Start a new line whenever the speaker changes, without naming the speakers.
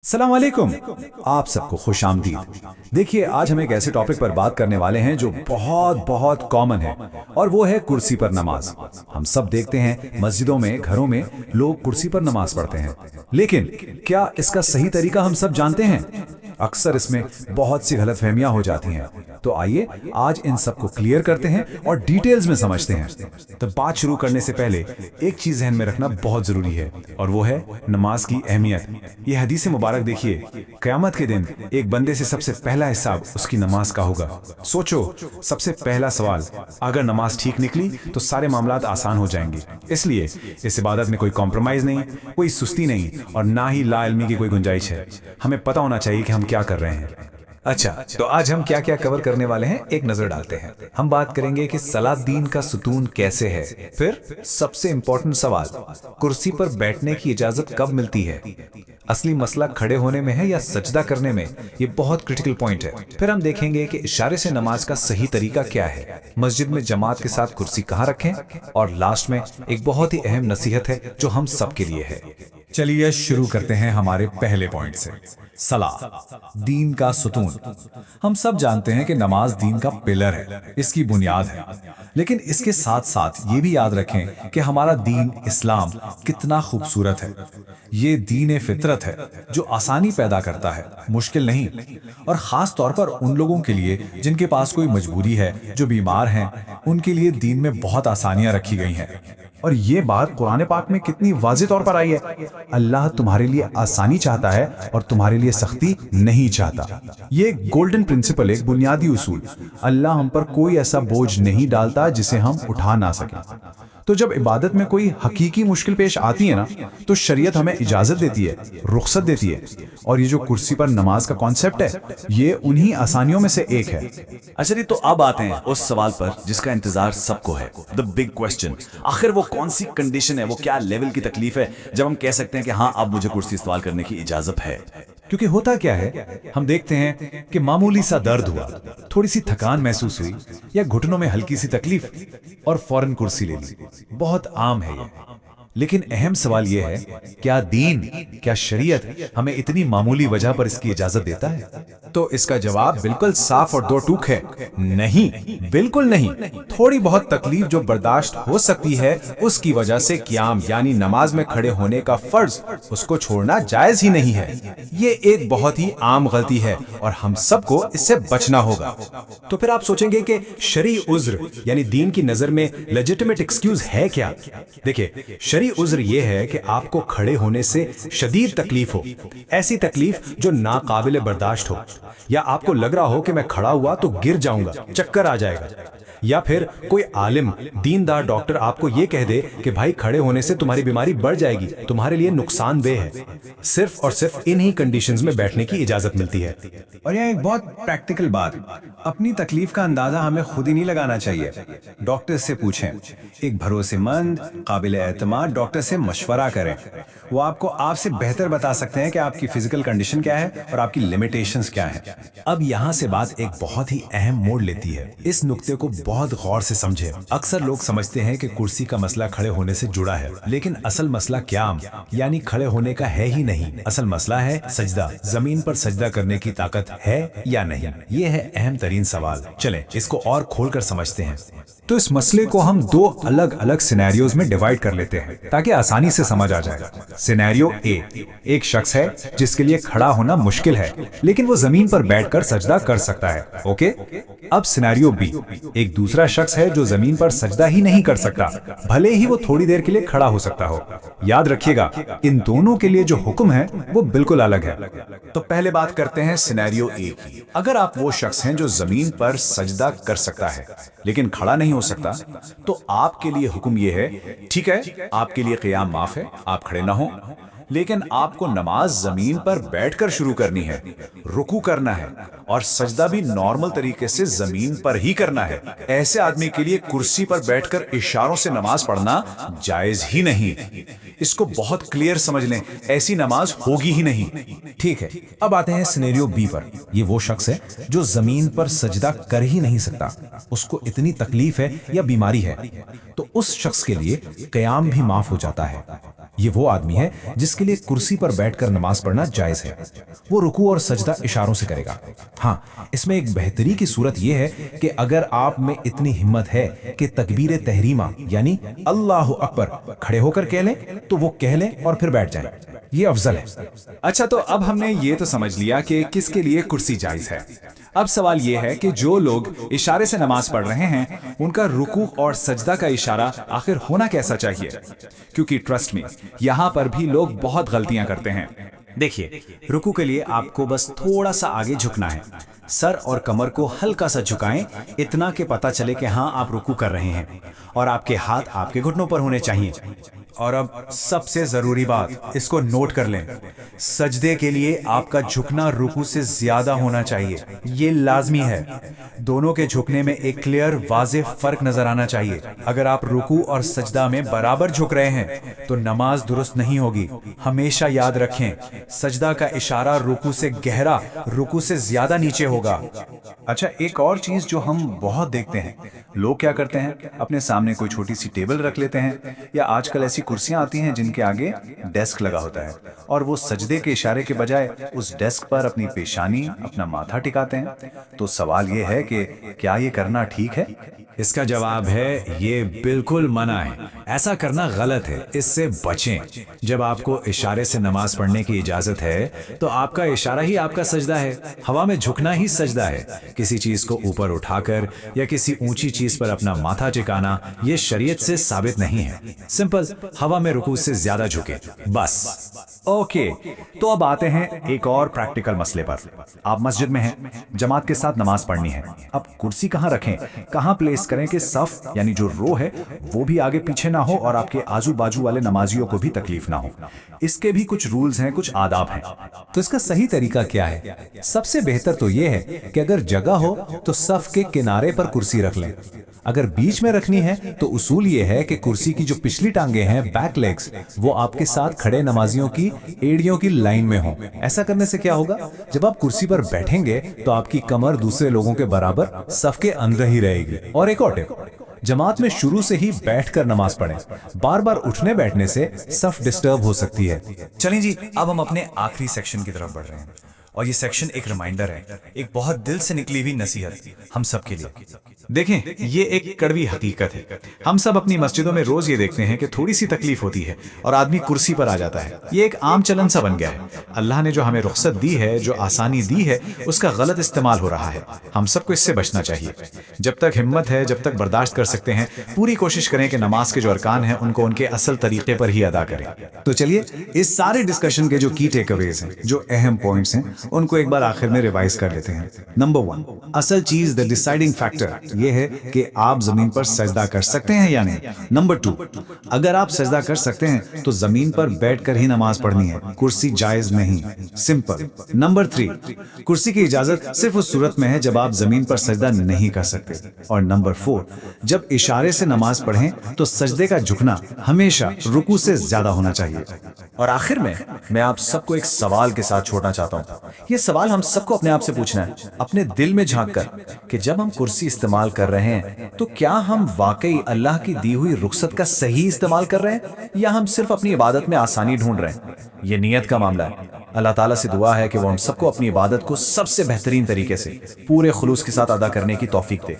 السلام علیکم، آپ سب کو خوش آمدید۔ دیکھیے، آج ہم ایک ایسے ٹاپک پر بات کرنے والے ہیں جو بہت کامن ہے، اور وہ ہے کرسی پر نماز۔ ہم سب دیکھتے ہیں مسجدوں میں، گھروں میں لوگ کرسی پر نماز پڑھتے ہیں، لیکن کیا اس کا صحیح طریقہ ہم سب جانتے ہیں؟ اکثر اس میں بہت سی غلط فہمیاں ہو جاتی ہیں، تو آئیے آج ان سب کو کلیئر کرتے ہیں اور ڈیٹیلز میں سمجھتے ہیں۔ تو بات شروع کرنے سے پہلے ایک چیز ذہن میں رکھنا بہت ضروری ہے، اور وہ ہے نماز کی اہمیت۔ یہ حدیث مبارک دیکھیے، قیامت کے دن ایک بندے سے سب سے پہلا حساب اس کی نماز کا ہوگا۔ سوچو، سب سے پہلا سوال، اگر نماز ٹھیک نکلی تو سارے معاملات آسان ہو جائیں گے۔ اس لیے اس عبادت میں کوئی کمپرومائز نہیں، کوئی سستی نہیں، اور نہ ہی لا علمی کی کوئی گنجائش ہے۔ ہمیں پتہ ہونا چاہیے کہ ہم کیا کر رہے ہیں۔ اچھا، تو آج ہم کیا کیا کور کرنے والے ہیں، ایک نظر ڈالتے ہیں۔ ہم بات کریں گے کہ صلاۃ دین کا ستون کیسے ہے، پھر سب سے امپورٹنٹ سوال، کرسی پر بیٹھنے کی اجازت کب ملتی ہے؟ اصلی مسئلہ کھڑے ہونے میں ہے یا سجدہ کرنے میں؟ یہ بہت کرٹیکل پوائنٹ ہے۔ پھر ہم دیکھیں گے کہ اشارے سے نماز کا صحیح طریقہ کیا ہے، مسجد میں جماعت کے ساتھ کرسی کہاں رکھیں، اور لاسٹ میں ایک بہت ہی اہم نصیحت ہے جو ہم سب کے لیے ہے۔ چلیے شروع کرتے ہیں ہمارے پہلے پوائنٹ سے، صلاۃ، دین کا ستون۔ ہم سب جانتے ہیں کہ نماز دین کا پلر ہے، اس کی بنیاد ہے، لیکن اس کے ساتھ ساتھ یہ بھی یاد رکھیں کہ ہمارا دین اسلام کتنا خوبصورت ہے۔ یہ دین فطرت ہے جو آسانی پیدا کرتا ہے، مشکل نہیں، اور خاص طور پر ان لوگوں کے لیے جن کے پاس کوئی مجبوری ہے، جو بیمار ہیں، ان کے لیے دین میں بہت آسانیاں رکھی گئی ہیں۔ اور یہ بات قرآن پاک میں کتنی واضح طور پر آئی ہے، اللہ تمہارے لیے آسانی چاہتا ہے اور تمہارے لیے سختی نہیں چاہتا۔ یہ ایک گولڈن پرنسپل، ایک بنیادی اصول۔ اللہ ہم پر کوئی ایسا بوجھ نہیں ڈالتا جسے ہم اٹھا نہ سکیں۔ تو جب عبادت میں کوئی حقیقی مشکل پیش آتی ہے نا، تو شریعت ہمیں اجازت دیتی ہے، رخصت دیتی ہے، اور یہ جو کرسی پر نماز کا کانسیپٹ ہے، یہ انہی آسانیوں میں سے ایک ہے۔
اچھا جی، تو اب آتے ہیں اس سوال پر جس کا انتظار سب کو ہے، the big question۔ آخر وہ کون سی کنڈیشن ہے، وہ کیا لیول کی تکلیف ہے جب ہم کہہ سکتے ہیں کہ ہاں اب مجھے کرسی استعمال کرنے کی اجازت ہے؟
کیونکہ ہوتا کیا ہے، ہم دیکھتے ہیں کہ معمولی سا درد ہوا، تھوڑی سی تھکان محسوس ہوئی، یا گھٹنوں میں ہلکی سی تکلیف، اور فوراً کرسی لے لی۔ بہت عام ہے یہ۔ لیکن اہم سوال یہ ہے، کیا دین، کیا شریعت ہمیں اتنی معمولی وجہ پر اس کی اجازت دیتا ہے؟ تو اس کا جواب بالکل صاف اور دو ٹوک ہے، نہیں، بالکل نہیں۔ تھوڑی بہت تکلیف جو برداشت ہو سکتی ہے، اس کی وجہ سے قیام یعنی نماز میں کھڑے ہونے کا فرض، اس کو چھوڑنا جائز ہی نہیں ہے۔ یہ ایک بہت ہی عام غلطی ہے، اور ہم سب کو اس سے بچنا ہوگا۔ تو پھر آپ سوچیں گے کہ شرعی عذر یعنی دین کی نظر میں لیجٹمیٹ ایکسکیوز ہے کیا؟ دیکھیں، شرعی عذر یہ ہے کہ آپ کو کھڑے ہونے سے شدید تکلیف ہو، ایسی تکلیف جو ناقابل برداشت ہو، یا آپ کو لگ رہا ہو کہ میں کھڑا ہوا تو گر جاؤں گا، چکر آ جائے گا، یا پھر کوئی عالم دیندار ڈاکٹر آپ کو یہ کہہ دے کہ بھائی کھڑے ہونے سے تمہاری بیماری بڑھ جائے گی، تمہارے لیے نقصان دہ ہے۔ صرف اور صرف انہی کنڈیشنز میں بیٹھنے کی اجازت ملتی ہے۔
اور یہ ایک بہت پریکٹیکل بات، اپنی تکلیف کا اندازہ ہمیں خود ہی نہیں لگانا چاہیے، ڈاکٹر سے پوچھیں، ایک بھروسے مند قابل اعتماد ڈاکٹر سے مشورہ کریں۔ وہ آپ سے بہتر بتا سکتے ہیں کہ آپ کی فزیکل کنڈیشن کیا ہے اور آپ کی لیمیٹیشنز کیا ہیں۔
اب یہاں سے بات ایک بہت ہی اہم موڑ لیتی ہے، اس نقطے کو بہت غور سے سمجھیں۔ اکثر لوگ سمجھتے ہیں کہ کرسی کا مسئلہ کھڑے ہونے سے جڑا ہے، لیکن اصل مسئلہ قیام یعنی کھڑے ہونے کا ہے ہی نہیں۔ اصل مسئلہ ہے سجدہ، زمین پر سجدہ کرنے کی طاقت ہے یا نہیں۔ یہ ہے اہم ترین سوال۔ چلیں اس کو اور کھول کر سمجھتے ہیں۔ تو اس مسئلے کو ہم دو الگ الگ سینیریوز میں ڈیوائیڈ کر لیتے ہیں تاکہ آسانی سے سمجھ آ جائے۔ سینیریو اے، ایک شخص ہے جس کے لیے کھڑا ہونا مشکل ہے، لیکن وہ زمین پر بیٹھ کر سجدہ کر سکتا ہے، اوکے۔ اب سینیریو بی، ایک دوسرا شخص ہے جو زمین پر سجدہ ہی نہیں کر سکتا، بھلے ہی وہ تھوڑی دیر کے لیے کھڑا ہو سکتا ہو۔ یاد رکھیے گا، ان دونوں کے لیے جو حکم ہے وہ بالکل الگ ہے۔ تو پہلے بات کرتے ہیں سینیریو اے کی۔ اگر آپ وہ شخص ہیں جو زمین پر سجدہ کر سکتا ہے لیکن کھڑا نہیں ہو سکتا، تو آپ کے لیے حکم یہ ہے، ٹھیک ہے، آپ کے لیے قیام معاف ہے، آپ کھڑے نہ ہوں، لیکن آپ کو نماز زمین پر بیٹھ کر شروع کرنی ہے، رکوع کرنا ہے، اور سجدہ بھی نارمل طریقے سے زمین پر ہی کرنا ہے۔ ایسے آدمی کے لیے کرسی پر بیٹھ کر اشاروں سے نماز پڑھنا جائز ہی نہیں۔ اس کو بہت کلیئر سمجھ لیں، ایسی نماز ہوگی ہی نہیں۔ ٹھیک ہے، اب آتے ہیں سینیریو بی پر۔ یہ وہ شخص ہے جو زمین پر سجدہ کر ہی نہیں سکتا، اس کو اتنی تکلیف ہے یا بیماری ہے، تو اس شخص کے لیے قیام بھی معاف ہو جاتا ہے۔
یہ وہ آدمی ہے جس کے لیے کرسی پر بیٹھ کر نماز پڑھنا جائز ہے. وہ رکوع اور سجدہ اشاروں سے کرے گا. ہاں، اس میں ایک بہتری کی صورت یہ ہے کہ اگر آپ میں اتنی ہمت ہے کہ تکبیر تحریمہ یعنی اللہ اکبر کھڑے ہو کر کہہ لیں تو وہ کہہ لیں اور پھر بیٹھ جائیں. یہ افضل ہے.
اچھا، تو اب ہم نے یہ تو سمجھ لیا کہ کس کے لیے کرسی جائز ہے. اب سوال یہ ہے کہ جو لوگ اشارے سے نماز پڑھ رہے ہیں ان کا رکوع اور سجدہ کا اشارہ آخر ہونا کیسا چاہیے؟ کیونکہ ٹرسٹ میں یہاں پر بھی لوگ بہت غلطیاں کرتے ہیں.
دیکھیے، رکوع کے لیے آپ کو بس تھوڑا سا آگے جھکنا ہے. سر اور کمر کو ہلکا سا جھکائیں، اتنا کہ پتہ چلے کہ ہاں آپ رکوع کر رہے ہیں، اور آپ کے ہاتھ آپ کے گھٹنوں پر ہونے چاہیے.
اور اب سب سے ضروری بات، اس کو نوٹ کر لیں، سجدے کے لیے آپ کا جھکنا رکوع سے زیادہ ہونا چاہیے. یہ لازمی ہے. دونوں کے جھکنے میں ایک کلیئر واضح فرق نظر آنا چاہیے. اگر آپ رکوع اور سجدہ میں برابر جھک رہے ہیں تو نماز درست نہیں ہوگی. ہمیشہ یاد رکھیں، سجدہ کا اشارہ رکوع سے گہرا، رکوع سے زیادہ نیچے ہوگا.
اچھا، ایک اور چیز جو ہم بہت دیکھتے ہیں، لوگ کیا کرتے ہیں، اپنے سامنے کوئی چھوٹی سی ٹیبل رکھ لیتے ہیں، یا آج کل ایسی کرسیاں آتی ہیں جن کے آگے ڈیسک لگا ہوتا ہے، اور وہ سجدے کے اشارے کے بجائے اس ڈیسک پر اپنی پیشانی، اپنا ماتھا ٹکاتے ہیں. تو سوال یہ ہے کہ کیا یہ کرنا ٹھیک ہے؟
اس کا جواب ہے یہ بالکل منع ہے. ایسا کرنا غلط ہے. اس سے بچیں. جب آپ کو اشارے سے نماز پڑھنے کی اجازت ہے تو آپ کا اشارہ ہی آپ کا سجدہ ہے. ہوا میں جھکنا ہی سجدہ ہے. کسی چیز کو اوپر اٹھا کر یا کسی اونچی چیز پر اپنا ماتھا ٹکانا یہ شریعت سے ثابت نہیں ہے. سمپل ہوا میں رکوع سے زیادہ جھکے بس.
اوکے، تو اب آتے ہیں ایک اور پریکٹیکل مسئلے پر. آپ مسجد میں ہیں، جماعت کے ساتھ نماز پڑھنی ہے. اب کرسی کہاں رکھیں، کہاں پلیس کریں کہ صف یعنی جو رو ہے وہ بھی آگے پیچھے نہ ہو اور آپ کے آزو بازو والے نمازیوں کو بھی تکلیف نہ ہو. اس کے بھی کچھ رولز ہیں، کچھ آداب ہیں.
تو اس کا صحیح طریقہ کیا ہے؟ سب سے بہتر تو یہ ہے کہ اگر جگہ ہو تو صف کے کنارے پر کرسی رکھ لیں. اگر بیچ میں رکھنی ہے تو اصول یہ ہے کہ کرسی کی جو پچھلی ٹانگیں ہیں، بیک لیگز، وہ آپ کے ساتھ کھڑے نمازیوں کی ایڑیوں کی لائن میں ہوں. ایسا کرنے سے کیا ہوگا؟ جب آپ کرسی پر بیٹھیں گے تو آپ کی کمر دوسرے لوگوں کے برابر صف کے اندر ہی رہے گی. اور ایک اور ٹپ، جماعت میں شروع سے ہی بیٹھ کر نماز پڑھیں. بار بار اٹھنے بیٹھنے سے صف ڈسٹرب ہو سکتی ہے.
چلیں جی، اب ہم اپنے آخری سیکشن کی طرف بڑھ رہے ہیں، اور یہ سیکشن ایک ریمائنڈر ہے، ایک بہت دل سے نکلی ہوئی نصیحت ہم سب کے لیے.
دیکھیں، یہ ایک کڑوی حقیقت ہے. ہم سب اپنی مسجدوں میں روز یہ دیکھتے ہیں کہ تھوڑی سی تکلیف ہوتی ہے اور آدمی کرسی پر آ جاتا ہے. یہ ایک عام چلن سا بن گیا ہے. اللہ نے جو ہمیں رخصت دی ہے، جو آسانی دی ہے، اس کا غلط استعمال ہو رہا ہے. ہم سب کو اس سے بچنا چاہیے. جب تک ہمت ہے، جب تک برداشت کر سکتے ہیں، پوری کوشش کریں کہ نماز کے جو ارکان ہیں ان کو ان کے اصل طریقے پر ہی ادا کریں.
تو چلیے اس سارے ڈسکشن کے جو کی ٹیک اویز ہیں، جو اہم پوائنٹس ہیں، ان کو ایک بار آخر میں ریوائز کر لیتے ہیں. نمبر 1، اصل چیز، دا ڈیسائیڈنگ فیکٹر یہ ہے کہ آپ زمین پر سجدہ کر سکتے ہیں یا نہیں. نمبر 2، اگر آپ سجدہ کر سکتے ہیں تو زمین پر بیٹھ کر ہی نماز پڑھنی ہے، کرسی جائز نہیں. سمپل. نمبر 3، کرسی کی اجازت صرف اس صورت میں ہے جب آپ زمین پر سجدہ نہیں کر سکتے. اور نمبر 4، جب اشارے سے نماز پڑھیں تو سجدے کا جھکنا ہمیشہ رکوع سے زیادہ ہونا چاہیے.
اور آخر میں آپ سب کو ایک سوال کے ساتھ چھوڑنا چاہتا ہوں. یہ سوال ہم سب کو اپنے آپ سے پوچھنا ہے، اپنے دل میں جھانک کر، کہ جب ہم کرسی استعمال کر رہے ہیں تو کیا ہم واقعی اللہ کی دی ہوئی رخصت کا صحیح استعمال کر رہے ہیں، یا ہم صرف اپنی عبادت میں آسانی ڈھونڈ رہے ہیں. یہ نیت کا معاملہ ہے. اللہ تعالیٰ سے دعا ہے کہ وہ ہم سب کو اپنی عبادت کو سب سے بہترین طریقے سے پورے خلوص کے ساتھ ادا کرنے کی توفیق دے.